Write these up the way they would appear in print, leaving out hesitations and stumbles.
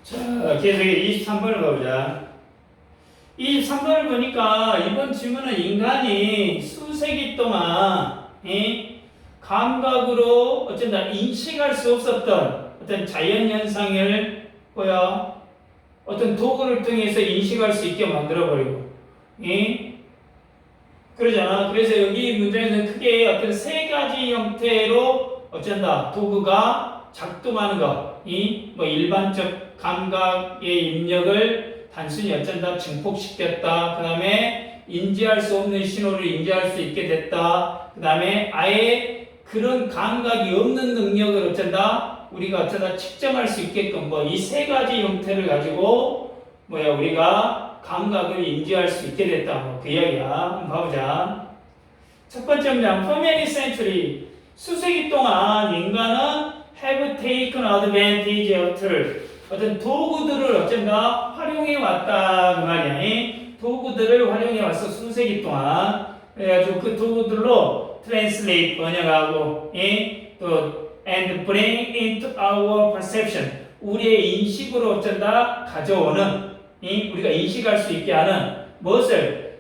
자, 계속 23번을 가보자. 23번을 보니까 이번 질문은 인간이 수세기 동안 감각으로 어쩐다 인식할 수 없었던 어떤 자연현상을 어떤 도구를 통해서 인식할 수 있게 만들어버리고 그러잖아. 그래서 여기 문제에서는 크게 어떤 세 가지 형태로 어쩐다 도구가 작동하는 것, 뭐 일반적 감각의 입력을 단순히 어쩐다 증폭시켰다. 그 다음에 인지할 수 없는 신호를 인지할 수 있게 됐다. 그 다음에 아예 그런 감각이 없는 능력을 어쩐다 우리가 어쩌다 측정할 수 있게끔 뭐 이 세 가지 형태를 가지고 우리가 감각을 인지할 수 있게 됐다. 뭐 그 이야기야. 한번 봐보자. 첫 번째 문장. For many centuries 수세기 동안 인간은 have taken advantage of tools. 어떤 도구들을 어쩐다 활용해 왔다 그 말이야. 도구들을 활용해 왔어 수세기 동안. 그래가지고 그 도구들로 translate 번역하고 또 and bring into our perception 우리의 인식으로 어쩐다 가져오는 우리가 인식할 수 있게 하는 무엇을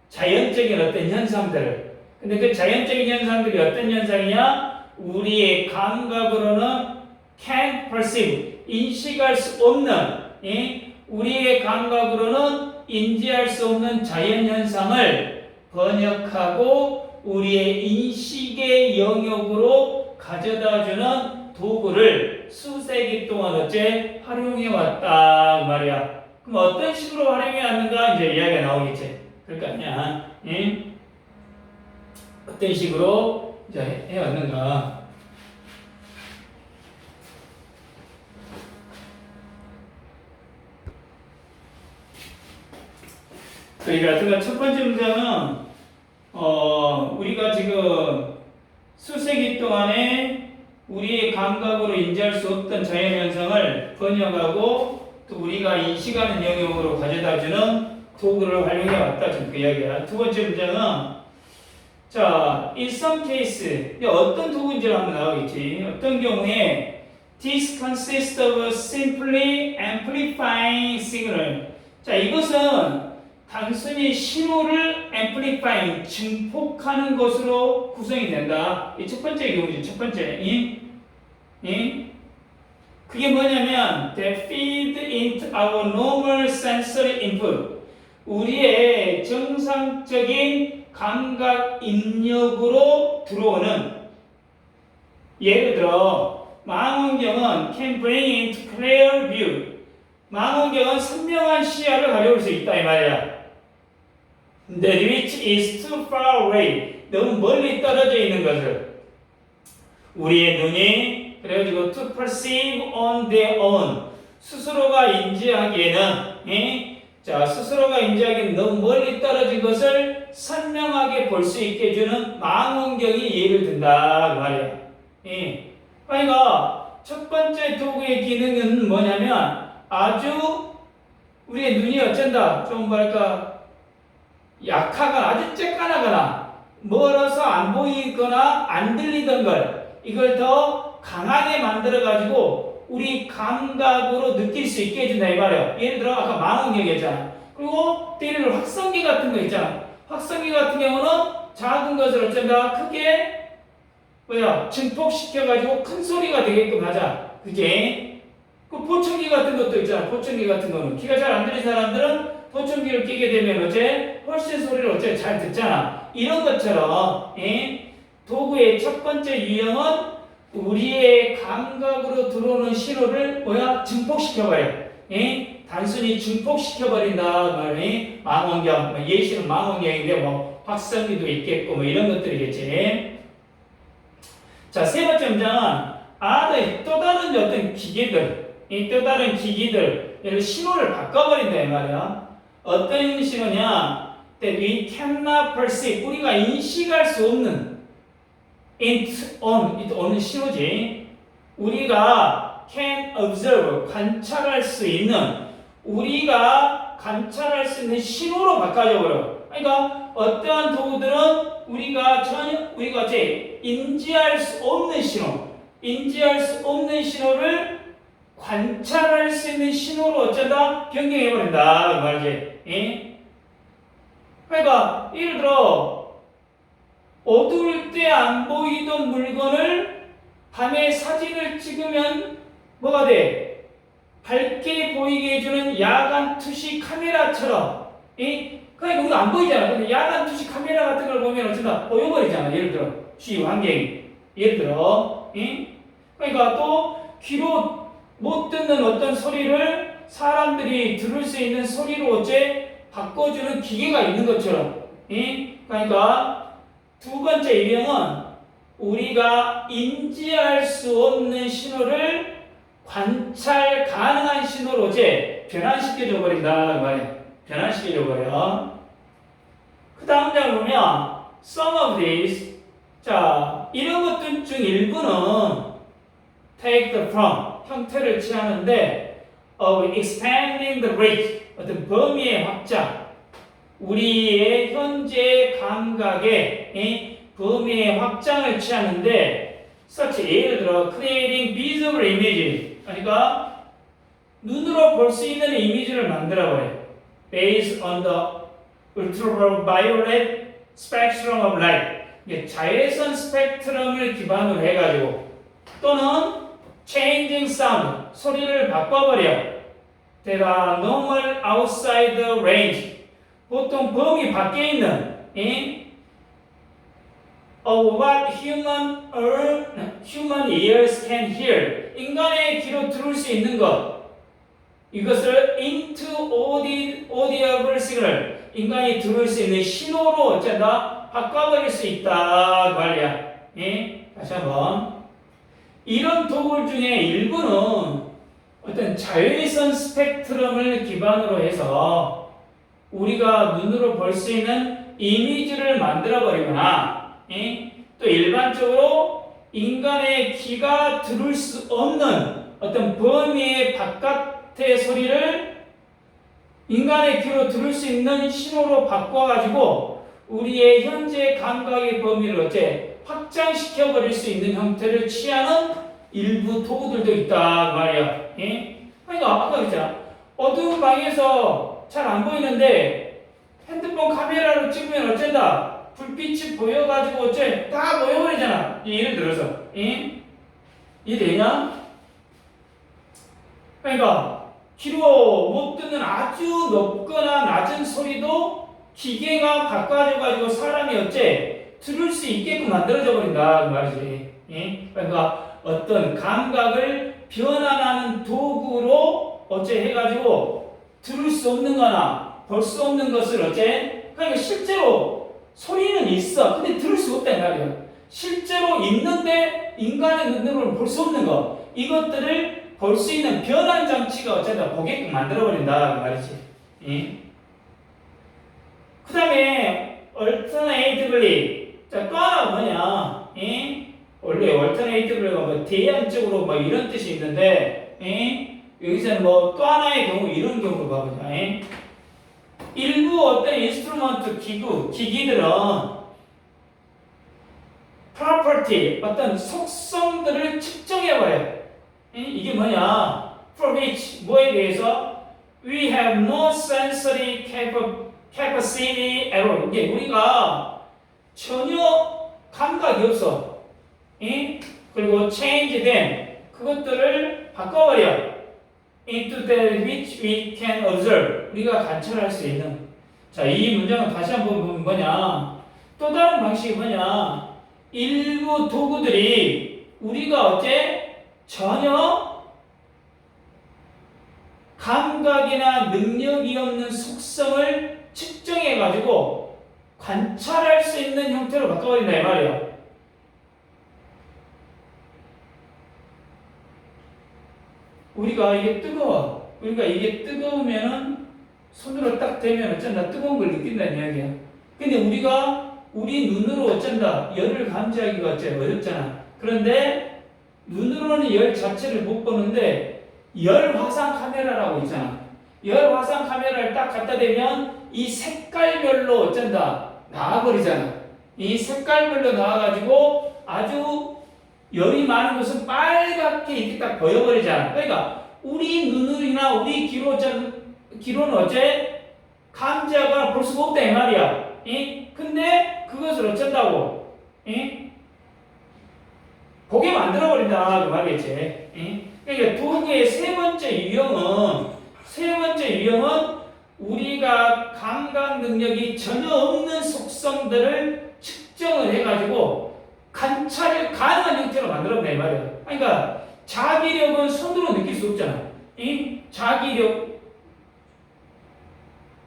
자연적인 어떤 현상들을. 근데 그 자연적인 현상들이 어떤 현상이냐? 우리의 감각으로는 can't perceive 인식할 수 없는 우리의 감각으로는 인지할 수 없는 자연현상을 번역하고 우리의 인식의 영역으로 가져다주는 도구를 수세기 동안 어째 활용해왔다 말이야. 그럼 어떤 식으로 활용해왔는가 이제 이야기가 나오겠지. 그럴 거 아니야. 어떤 식으로 이제 해왔는가. 그러니까 첫 번째 문장은 우리가 지금 수세기 동안에 우리의 감각으로 인지할 수 없던 자연현상을 번역하고 또 우리가 인식하는 영역으로 가져다주는 도구를 활용해왔다. 지금 그 이야기야. 두 번째 문장은 자, in some case 어떤 도구인지를 한번 나오겠지. 어떤 경우에 this consists of simply amplifying signal. 자, 이것은 단순히 신호를 amplifying, 증폭하는 것으로 구성이 된다. 이 첫 번째 경우지, 첫 번째. 그게 뭐냐면, they feed into our normal sensory input. 우리의 정상적인 감각 입력으로 들어오는, 예를 들어, 망원경은 can bring into clear view. 망원경은 선명한 시야를 가져올 수 있다, 이 말이야. That which is too far away. 너무 멀리 떨어져 있는 것을. 우리의 눈이, 그래가지고 to perceive on their own. 스스로가 인지하기에는, 자, 스스로가 인지하기에는 너무 멀리 떨어진 것을 선명하게 볼 수 있게 해주는 망원경이 예를 든다, 그 말이야. 그러니까, 첫 번째 도구의 기능은 뭐냐면, 아주 우리의 눈이 어쩐다 좀 뭐랄까 약하거나 아주 쬐까나거나 멀어서 안 보이거나 안 들리던 걸 이걸 더 강하게 만들어 가지고 우리 감각으로 느낄 수 있게 해준다 이 말이야. 예를 들어 아까 망원경 했잖아. 그리고 때리는 확성기 같은 거 있잖아. 확성기 같은 경우는 작은 것을 어쩐다 크게 증폭시켜 가지고 큰 소리가 되게끔 하자. 그지? 그 보청기 같은 것도 있잖아. 보청기 같은 거는 귀가 잘 안 들리는 사람들은 보청기를 끼게 되면 어째 훨씬 소리를 어째 잘 듣잖아. 이런 것처럼 도구의 첫 번째 유형은 우리의 감각으로 들어오는 신호를 증폭시켜버려. 단순히 증폭시켜버린다 말이 망원경. 예시는 망원경인데 확성기도 있겠고 이런 것들이겠지. 자, 세 번째 문장은 또 다른 어떤 기계들. 또 다른 기기들 신호를 바꿔버린다 이 말이야. 어떤 신호냐? That we cannot perceive 우리가 인식할 수 없는 on 신호지. 우리가 can observe 관찰할 수 있는 우리가 관찰할 수 있는 신호로 바꿔줘버려. 그러니까 어떠한 도구들은 우리가 어째 인지할 수 없는 신호를 관찰할 수 있는 신호로 어쩐다? 변경해버린다. 그 말이지. 예? 그러니까, 예를 들어, 어두울 때 안 보이던 물건을 밤에 사진을 찍으면 뭐가 돼? 밝게 보이게 해주는 야간 투시 카메라처럼. 예? 그러니까 우리가 안 보이잖아. 근데 야간 투시 카메라 같은 걸 보면 어쩐다? 보여버리잖아. 예를 들어, 주위 환경이. 예를 들어, 예? 그러니까 또 귀로 못 듣는 어떤 소리를 사람들이 들을 수 있는 소리로 어째 바꿔주는 기계가 있는 것처럼. 예? 그러니까 두 번째 유형은 우리가 인지할 수 없는 신호를 관찰 가능한 신호로 어째 변환시켜줘 버린다. 그 말이야. 변환시켜줘 버려. 그 다음 장을 보면 some of these, 자, 이런 것들 중 일부는 take the form, 형태를 취하는데 of expanding the range, 어떤 범위의 확장, 우리의 현재 감각의 범위의 확장을 취하는데 such, 예를 들어 creating visible image, 그러니까 눈으로 볼 수 있는 이미지를 만들어버려. based on the ultraviolet spectrum of light, 자외선 스펙트럼을 기반으로 해가지고, 또는 changing sound, 소리를 바꿔버려. that are normal outside the range, 보통 범위 밖에 있는 of what human ears can hear, 인간의 귀로 들을 수 있는 것, 이것을 into audible signal, 인간이 들을 수 있는 신호로 어쩐다? 바꿔버릴 수 있다. 그 말이야. 예? 다시 한번. 이런 도구 중에 일부는 어떤 자외선 스펙트럼을 기반으로 해서 우리가 눈으로 볼 수 있는 이미지를 만들어버리거나, 예? 또 일반적으로 인간의 귀가 들을 수 없는 어떤 범위의 바깥의 소리를 인간의 귀로 들을 수 있는 신호로 바꿔가지고 우리의 현재 감각의 범위를 어째 확장시켜버릴 수 있는 형태를 취하는 일부 도구들도 있다 말이야. 예? 그러니까 아까 그랬잖아. 어두운 방에서 잘 안 보이는데 핸드폰 카메라로 찍으면 어쩐다? 불빛이 보여가지고 어째 다 보여버리잖아. 예를 들어서. 예? 이해되냐? 그러니까 귀로 못 듣는 아주 높거나 낮은 소리도 기계가 바꿔줘가지고 사람이 어째 들을 수 있게끔 만들어져 버린다 그 말이지. 예? 그러니까 어떤 감각을 변환하는 도구로 어째 해가지고 들을 수 없는 거나 볼 수 없는 것을 어째, 그러니까 실제로 소리는 있어. 근데 들을 수 없단 말이야. 실제로 있는데 인간의 눈으로는 볼 수 없는 거, 이것들을 볼 수 있는 변환 장치가 어쨌든 보게끔 만들어버린다 그 말이지. 예? 그 다음에 alternatively, 자, 또 하나가 뭐냐? 예? 원래 alternative가 뭐 대안적으로 뭐 이런 뜻이 있는데, 예? 여기서는 뭐 또 하나의 경우 이런 경우로 봐보자. 예? 일부 어떤 인스트루먼트 기기들은 property, 어떤 속성들을 측정해봐요. 이게 뭐냐? For which, 뭐에 대해서 we have no sensory capacity at all. 이게 우리가 전혀 감각이 없어. 그리고 change them, 그것들을 바꿔버려. into that which we can observe, 우리가 관찰할 수 있는. 자, 이 문장은 다시 한번 보면 뭐냐? 또 다른 방식이 뭐냐? 일부 도구들이 우리가 어째 전혀 감각이나 능력이 없는 속성을 측정해가지고 관찰할 수 있는 형태로 바꿔버린다 이 말이야. 우리가 이게 뜨거워. 우리가 이게 뜨거우면은 손으로 딱 대면 어쩐다 뜨거운 걸 느낀다는 이야기야. 근데 우리가 우리 눈으로 어쩐다 열을 감지하기가 어째 어렵잖아. 그런데 눈으로는 열 자체를 못 보는데 열 화상 카메라라고 있잖아. 열 화상 카메라를 딱 갖다 대면 이 색깔별로 어쩐다 나와버리잖아. 이 색깔별로 나와가지고 아주 열이 많은 것은 빨갛게 이렇게 딱 보여버리잖아. 그러니까 우리 눈으로나 우리 귀로는 어째 감자가 볼 수가 없다 이 말이야. 근데 그것을 어쩐다고? 보게 만들어버린다 그 말이겠지. 그러니까 도구의 세 번째 유형은 우리가 감각 능력이 전혀 없는 속성들을 측정을 해가지고 관찰 가능한 형태로 만들어낸다 이 말이야. 그러니까 자기력은 손으로 느낄 수 없잖아. 자기력.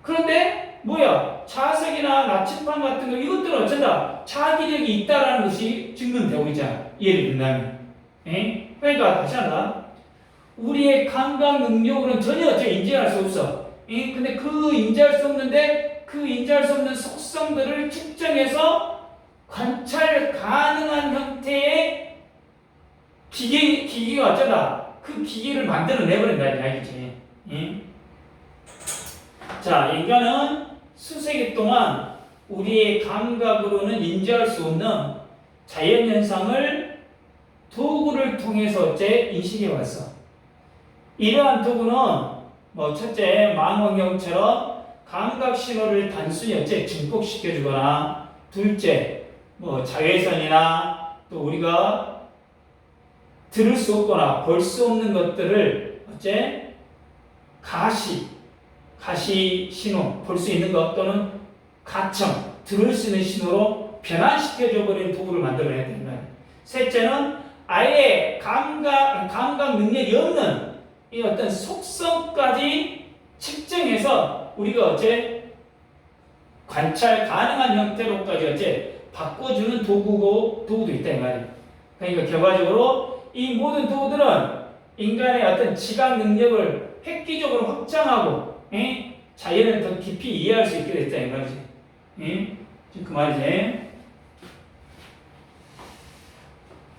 그런데 뭐야? 자석이나 나침반 같은 거 이것들은 어쩐다? 자기력이 있다라는 것이 증명되고 있잖아. 예를 든다면. 그러니까 다시 한다. 우리의 감각 능력으로는 전혀 인지할 수 없어. 근데 인지할 수 없는 속성들을 측정해서 관찰 가능한 형태의 기기가 어쩌다 그 기기를 만들어내버린다는 이야기지. 자, 인간은 수세기 동안 우리의 감각으로는 인지할 수 없는 자연현상을 도구를 통해서 어째 인식해 왔어. 이러한 도구는 첫째, 망원경처럼 감각 신호를 단순히 어째 증폭시켜주거나, 둘째, 자외선이나 또 우리가 들을 수 없거나 볼 수 없는 것들을 어째 가시 신호, 볼 수 있는 것 또는 가청, 들을 수 있는 신호로 변환시켜줘 버리는 도구를 만들어내야 된다. 셋째는 아예 감각 능력이 없는 이 어떤 속성까지 측정해서 우리가 어째 관찰 가능한 형태로까지 어째 바꿔주는 도구도 있다 이 말이에요. 그러니까 결과적으로 이 모든 도구들은 인간의 어떤 지각 능력을 획기적으로 확장하고 자연을 더 깊이 이해할 수 있게 됐다 이 말이지. 지금 그 말이지.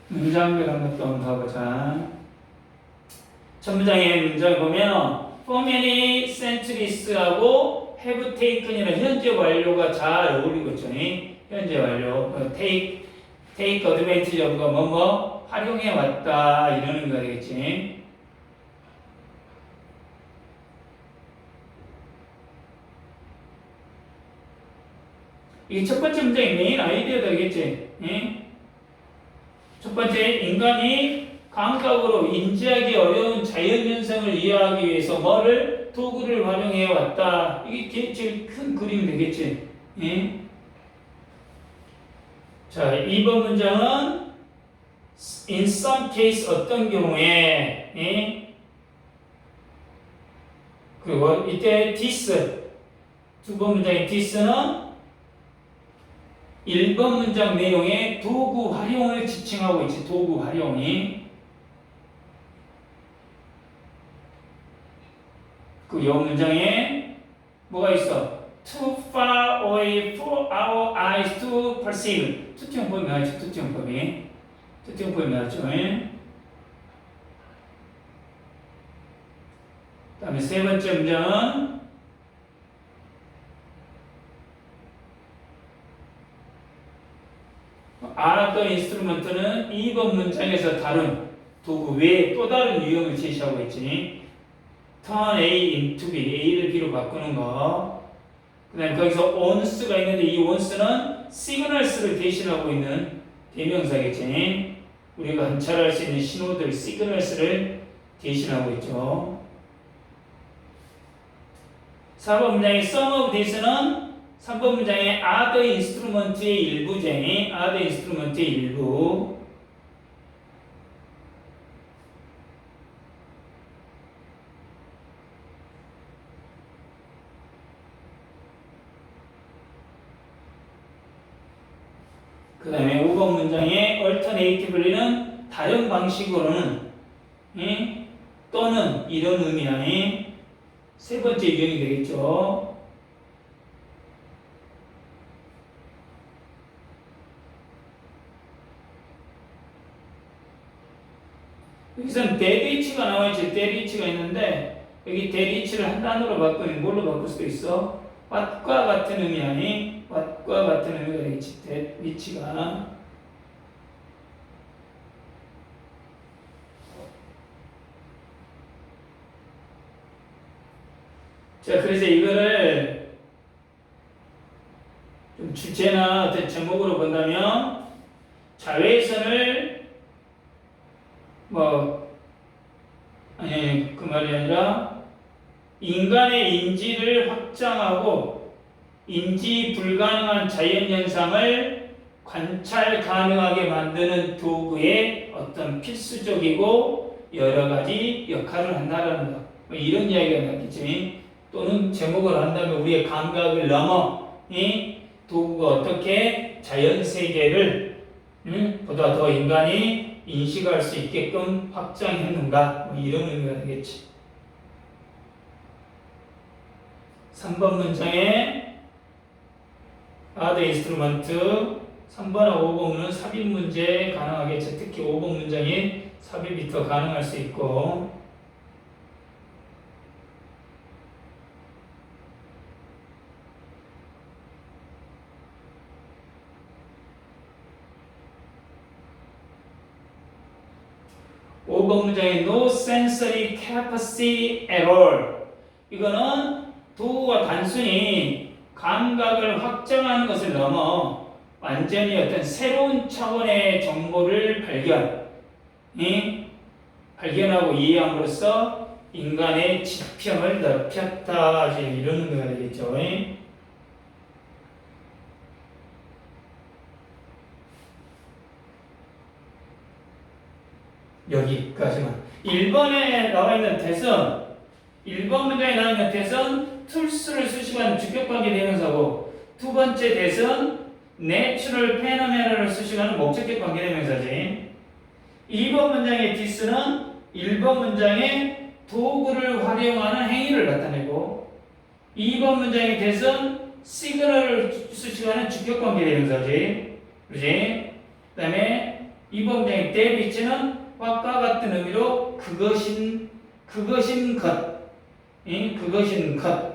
문장별 한번 또 가보자. 첫 문장의 문장을 보면 for many centuries하고 have taken이라는 현재 완료가 잘 어울리고 있죠. 현재 완료. take advantage of가 뭐뭐 활용해 왔다 이러는 거 되겠지. 이게 첫 번째 문장의 메인 아이디어가 되겠지. 첫 번째, 인간이 감각으로 인지하기 어려운 자연현상을 이해하기 위해서 도구를 활용해 왔다. 이게 제일 큰 그림이 되겠지. 자, 2번 문장은 in some case 어떤 경우에 그리고 이때 this 두 번 문장의 this는 1번 문장 내용의 도구 활용을 지칭하고 있지. 도구 활용이. 그 요 문장에 뭐가 있어? Too far away for our eyes to perceive. 투티용법이 나왔죠. 투티용법이 나왔죠. 그 다음에 세 번째 문장은 Other instrument는 2번 문장에서 다룬 도구 외에 또 다른 유형을 제시하고 있지. Turn A into B, A를 B로 바꾸는 거. 그 다음에 거기서 once가 있는데 이 once는 signals를 대신하고 있는 대명사겠지. 우리가 관찰할 수 있는 신호들, signals를 대신하고 있죠. 4번 문장의 some of this는 3번 문장의 other instrument의 일부쟁이, other instrument의 일부. 그 다음에 5번 문장의 alternatively는 다른 방식으로는 또는 이런 의미야. 세 번째 유형이 되겠죠. 여기서는 데드이치가 나와있지. 데드이치가 있는데 여기 데드이치를 한 단어로 바꾸면 뭘로 바꿀 수도 있어? what과 같은 의미 아니? what과 같은 의미가 되겠지. 데드이치가. 자, 그래서 이거를 좀 주제나 어떤 제목으로 본다면 자외선을 아니 그 말이 아니라 인간의 인지를 확장하고 인지 불가능한 자연현상을 관찰 가능하게 만드는 도구의 어떤 필수적이고 여러 가지 역할을 한다는 것. 이런 이야기가 나겠지. 또는 제목을 한다면 우리의 감각을 넘어 이 도구가 어떻게 자연 세계를 보다 더 인간이 인식할 수 있게끔 확장했는가 이런 의미가 되겠지. 3번 문장에 add instrument 3번하고 5번은 삽입 문제 가능하겠죠. 특히 5번 문장이 삽입이 더 가능할 수 있고 5번 문장에 no sensory capacity at all. 이거는 도구가 단순히 감각을 확정하는 것을 넘어 완전히 어떤 새로운 차원의 정보를 발견하고 이해함으로써 인간의 지평을 넓혔다. 이런 의미가 되겠죠. 여기까지만. 1번에 나와 있는 대선, 1번 문장에 나와 있는 대선, 툴스를 수식하는 주격관계 대명사고, 두 번째 대선, 내추럴 페노메나를 수식하는 목적격 관계 대명사지. 2번 문장의 디스는 1번 문장의 도구를 활용하는 행위를 나타내고, 2번 문장의 대선, 시그널을 수식하는 주격관계 대명사지. 그지? 그 다음에 2번 문장의 데비치는 과 같은 의미로 그것인 것, 그것인 것.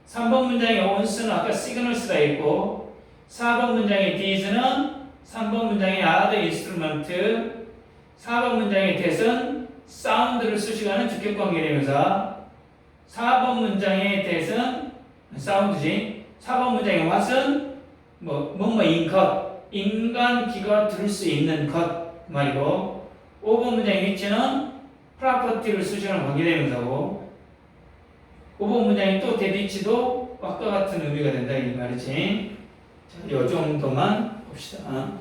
3번 문장의 on스는 아까 signals가 있고 4번 문장의 these는 3번 문장의 add instrument 4번 문장의 that은 sound를 수식하는 주격관계 대명사 4번 문장의 that은 sound지 4번 문장의 what은 뭐뭐인 것 인간 귀가 들을 수 있는 것 말이고 5번 문장의 which는 property를 수식하는 관계대명사고 5번 문장의 또 that which도 아까 같은 의미가 된다 이 말이지. 자, 이 정도만 봅시다.